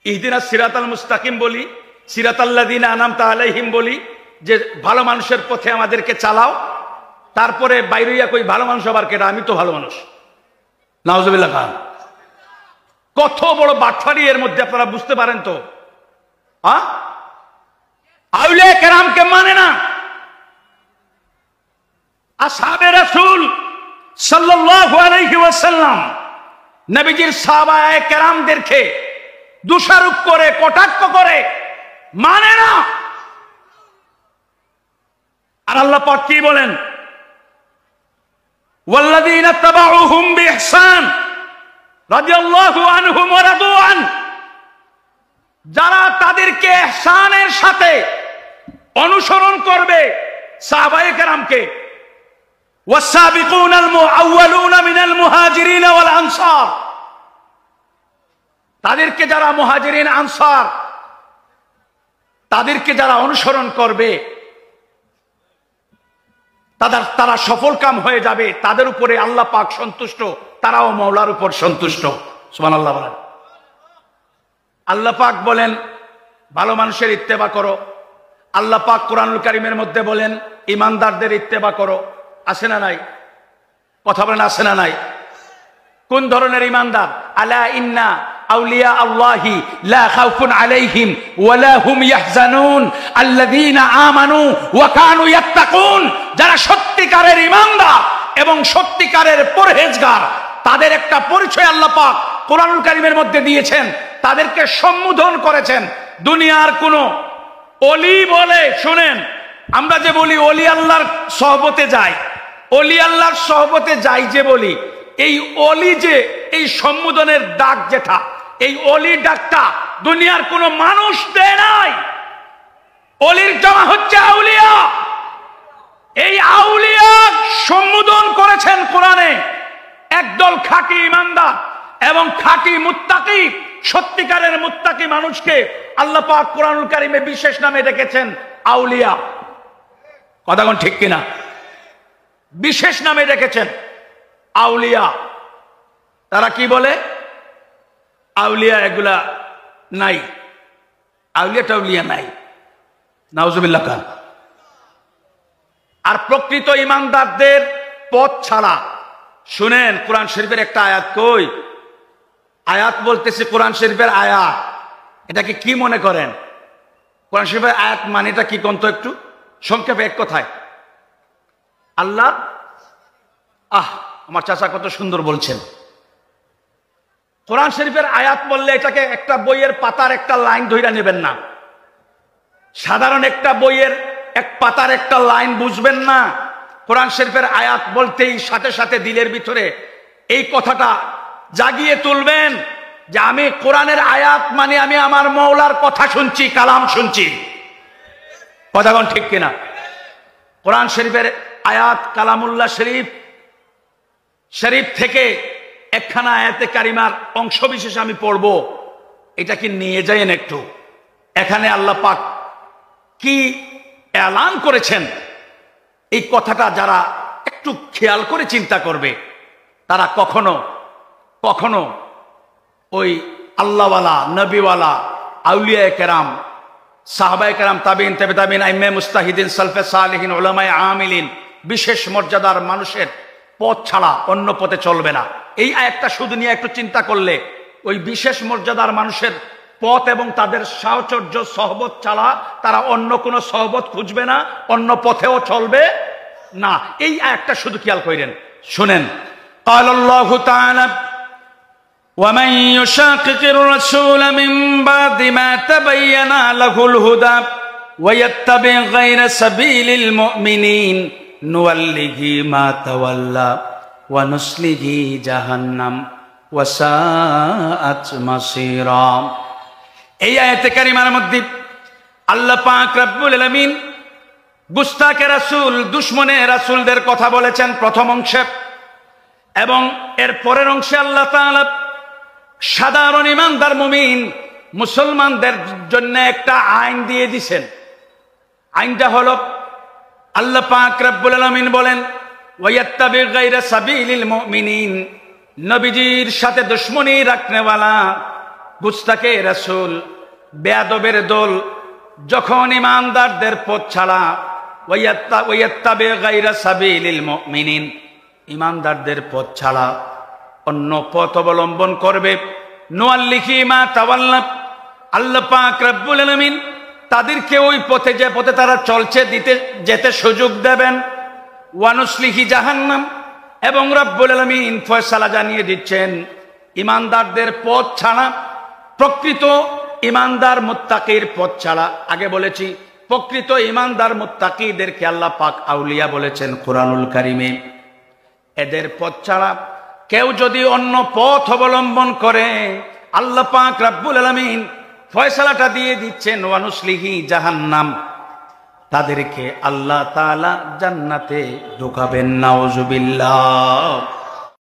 ইহদিনাস সিরাতাল মুস্তাকিম বলি, সিরাতাল্লাযিনা আনআমতা আলাইহিম বলি, যে ভালো মানুষের পথে আমাদেরকে চালাও। তারপরে বাইরেইয়া কই ভালো মানুষ আবার কেডা, আমি তো ভালো মানুষ। নাউজুবিল্লাহ খান। কত বড় বাটফারি এর মধ্যে, আপনারা বুঝতে পারেন তো? আউলিয়া কেরামকে মানে না। আসহাবে রাসূল সাল্লাল্লাহু আলাইহি ওয়াসাল্লাম নবীজির সাহাবায়ে কেরামদেরকে দোষারোপ করে, কটাক্ষ করে মানে না। আর আল্লাহ পাক কি বলেন? ওয়াল্লাযীনা তাবাউহুম বিইহসান রাদিয়াল্লাহু আনহুম ওয়া রাদু আন, যারা তাদেরকে ইহসানের সাথে অনুসরণ করবে সাহাবায়ে কেরামকে, ওয়াসাবিকুনাল মুআউয়ালুনা মিনাল মুহাজিরিন ওয়াল আনসার, তাদেরকে যারা মুহাজিরিন আনসার তাদেরকে যারা অনুসরণ করবে তারা সফল কাম হয়ে যাবে। তাদের উপরে আল্লাহ পাক সন্তুষ্ট, তারাও মাওলার উপর সন্তুষ্ট। সুবহানাল্লাহ বলেন। আল্লাহ পাক বলেন ভালো মানুষের ইত্তেবা করো। আল্লাহ পাক কোরআনুল কারীমের মধ্যে বলেন ঈমানদারদের ইত্তেবা করো। আছে না নাই? কথা বলেন, আছে না নাই? কোন ধরনের ঈমানদার? আলা ইন্না আউলিয়া আল্লাহি লা খাউফুন আলাইহিম ওয়া লা হুম ইয়াহজানুন আল্লাযীনা আমানু ওয়া কানু ইয়াত্তাকুন, যারা সত্যিকারের ঈমানদার এবং সত্যিকারের পরহেজগার, তাদের একটা পরিচয় আল্লাহ পাক কোরআনুল কারীমের মধ্যে দিয়েছেন, তাদেরকে সম্বোধন করেছেন। দুনিয়ার কোন ওলি বলে, শুনেন, আমরা যে বলি ওলি আল্লাহর সহবতে যায়, ওলি আল্লাহর সহবতে যাই যে বলি, এই ওলি যে এই সম্বোধনের ডাক যেটা, এই ওলি ডাকটা দুনিয়ার কোন মানুষ দেয় নাই। ওলির জমা হচ্ছে আউলিয়া। এই আউলিয়া সম্বোধন করেছেন কোরআনে একদল খাঁটি ঈমানদার এবং খাঁটি মুত্তাকি, সত্যিকারের মুত্তাকি মানুষকে আল্লাহ পাক কোরআনুল কারীমে বিশেষ নামে ডেকেছেন আউলিয়া। কথা কোন ঠিক কিনা? বিশেষ নামে ডেকেছেন আউলিয়া। তারা কি বলে? আউলিয়া এগুলা নাই, আউলিয়া টাউলিয়া নাই। নাউজুবিল্লাহ খান। আর প্রকৃত ঈমানদারদের পথ ছাড়া, শুনেন কোরআন শরীফের একটা আয়াত, কই আয়াত বলতেছে, কোরআন শরীফের আয়াত। এটাকে কি মনে করেন? কোরআন শরীফের আয়াত মানে এটা কি কোন তো একটু সংক্ষেপে এক কথায়? আল্লাহ, আমার চাচা কত সুন্দর বলছেন। কোরআন শরীফের আয়াত বললে এটাকে একটা বইয়ের পাতার একটা লাইন ধইরা নেবেন না। সাধারণ একটা বইয়ের এক পাতার একটা লাইন বুঝবেন না। কোরআন শরীফের আয়াত বলতেই সাথে সাথে দিলের ভিতরে এই কথাটা জাগিয়ে তুলবেন যে আমি কোরআনের আয়াত মানে আমি আমার মওলার কথা শুনছি, কালাম শুনছি। কথা কোন ঠিক কিনা? কোরআন শরীফের আয়াত কালামুল্লাহ শরীফ থেকে একখানা আয়াতে কারিমার অংশ বিশেষ আমি পড়ব। এটা কি নিয়ে যায়েন একটু। এখানে আল্লাহ পাক কি এলান করেছেন, এই কথাটা যারা একটু খেয়াল করে চিন্তা করবে তারা কখনো কখনো ওই আল্লাহওয়ালা, নবীওয়ালা, আউলিয়া কেরাম, সাহাবায়ে কেরাম, তাবিঈন, তাবে তাবিঈন, আইম্মে মুস্তাহিদিন, সালফে সালেহিন, উলামায়ে আমিলিন, বিশেষ মর্যাদার মানুষের পথ ছাড়া অন্য পথে চলবে না। এই আয়াতটা শুধু নিয়ে একটু চিন্তা করলে ওই বিশেষ মর্যাদার মানুষের পথ এবং তাদের সাহচর্য সহবত ছাড়া তারা অন্য কোনো সহবত খুঁজবে না, অন্য পথেও চলবে না। এই আয়াতটা শুধু খেয়াল করেন, শুনেন। ক্বালাল্লাহু তাআলা ومن يشاقق الرسول من بعد ما تبين له الهدى ويتبع غير سبيل المؤمنين نوله ما تولى ونصله جهنم وساءت مصيرا। এই আয়াতে কারিমার মধ্যে আল্লাহ পাক রব্বুল আলামিন গুস্তাখে রাসূল, দুশমনে রাসূলদের কথা বলেছেন প্রথম অংশে, এবং এর পরের অংশে আল্লাহ তাআলা সাধারণ ঈমানদার মুমিন মুসলমানদের জন্য একটা আইন দিয়ে দিয়েছেন। আইনটা হলো আল্লাহ পাক রব্বুল আলামিন বলেন ওয়ায়াত্তাবি গায়রা সাবিলিল মুমিনিন, নবীজির সাথে দুশমনি রাখনেওয়ালা গুস্তাকে রাসূল, বেয়াদবের দল যখন ইমানদারদের পথ ছাড়া ওয়ায়াত্তাবি গায়রা সাবিলিল মুমিনিন, ইমানদারদের পথ ছাড়া অন্য পথ অবলম্বন করবে, নুআল্লিহি মা তাওয়াল্লা, আল্লাহ পাক রব্বুল আলামিন তাদেরকে ওই পথে, যে পথে তারা চলছে যেতে সুযোগ দেবেন। ওয়ানুসলিহি জাহান্নাম, এবং রব্বুল আলামিন ফয়সালা জানিয়ে দিচ্ছেন ইমানদারদের পথ ছাড়া, প্রকৃত ইমানদার মুত্তাকির পথ ছাড়া। আগে বলেছি প্রকৃত ইমানদার মুত্তাকিদেরকে আল্লাহ পাক আউলিয়া বলেছেন কুরআনুল কারীমে। এদের পথ ছাড়া কেউ যদি অন্য পথ অবলম্বন করে, আল্লাহ পাক রব্বুল আলামিন ফয়সালাটা দিয়ে দিচ্ছেন ওয়ানুসলিহি জাহান্নাম, তাদেরকে আল্লাহ তাআলা জান্নাতে ঢোকাবেন। নাউজুবিল্লাহ।